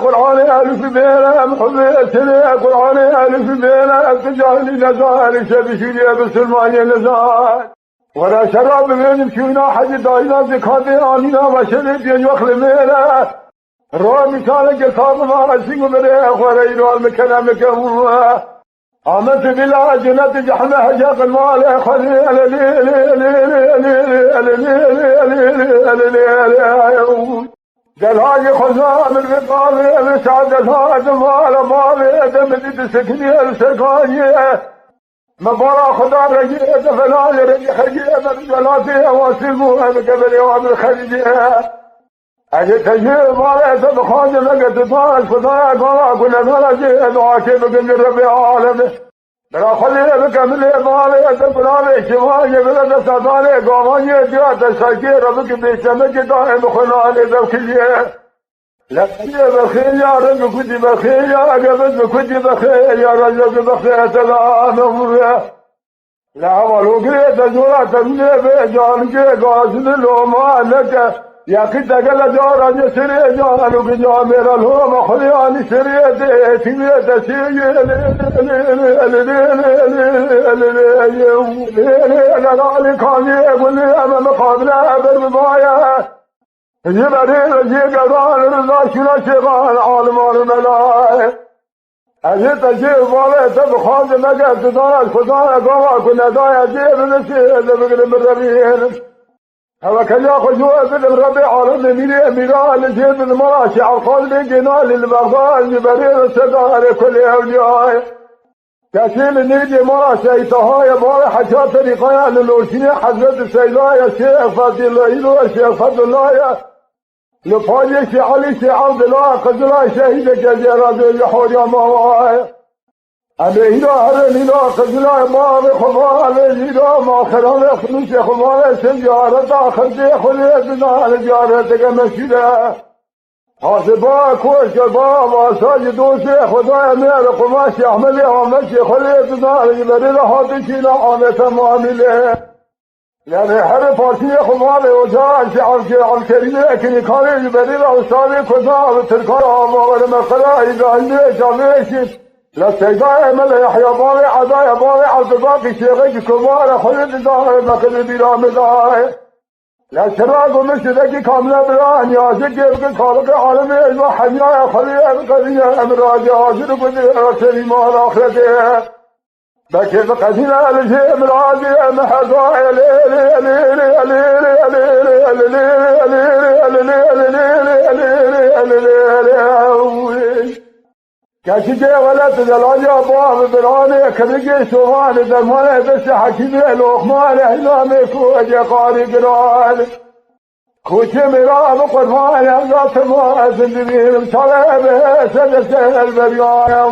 قرآن ألف بينا محمد سنة قرآن ألف بينا تجاهل نزال شبشية بسلمان نزال ولا شراب من مشينا حد داينا زكاة آنينا وشرب ينوخل مينا رو مثال قصاب ما أسيق بريخ ورينو المكان مكان آمنت بالله جنة جحمة حجاق المال خليل جلال خزام الرقاب سعادة المال مالي دمدي تسكني السكانية مبارا خدا رجيه فلان رجي خجيه من جلاتي واسموها بقبل يوم الخرجيه اجي تجيه مالي تبخاني لقد تطاش خدايا قالا كنا نرجيه دعاكي بقل رب العالمين بلا خليه بكملي مالي تبلاني شمالي بلا تساداني قاماني ديات الساكي ربك بيشمك دائم خناني ذوكيه لكني بخير يا رب كنت بخير يا قبل كنت بخير يا رجل بخير سلام لا ولو قريت جورا تمني بجان کے غازل لوما لك يا كنت قال جورا جسري جان وجا میرا لوما خلياني سري دي تمي تسي لا لا كان يقول لي انا مقابله بالرضايا يبرر يقران رضا شنا شغال عالمان ملائك أجيت أجيب والي تبخاز مقا تدار خدايا قواك وندايا جيب نسيه اللي بقل من ربيين هوا كان ياخذ جوه بن ربي عالم ميلي أميران لجيب المراشي عالقال بجنال البغضاء يبرر السدار كل أولياء كاشيل نيدي مراشي يتهايا باري حجات طريقايا للوشيني حضرت السيدايا الشيخ فاضل الله الشيخ فضل الله لفاجئ شي علي شي عبد الله قدلا شهيد جزيرة الحور يا مواي أنا إذا هرنينا قدلا ما بخبار إذا ما خرام خلوش خبار سجارة خدي خليتنا الجارة كمشيلة حاسبا كوش بابا ساجدو شيخ خدايا مير قماش أحملي ومشي خليتنا الجبريل حاطشينا عامة معاملة يعني حرف فارسية خمالي وجاء شعب الكريمة كني كان يبريل أوصالي كذا وتركان ولما قرأ إذا عندي جامعش لسيداء ملا يحيى بالي عدايا بالي عالباقي شيخي كبار خلد داهي مكان بلا مداهي لا شراق ومشدكي كاملة بران يا زكي خالق عالمي المحن يا خليل القرية أمراجي عاشر قدر سليمان آخرته بكيف قتنا لشيء من عادي محضايا كاشجي ولا تدلاجي أبواب براني كبجي سوان درماني بس حكيمي لوخمان إحلامي كوجي قاري قران كوشي مرام قربان يمزات ما زندبين مطلبه سدسه البريان يا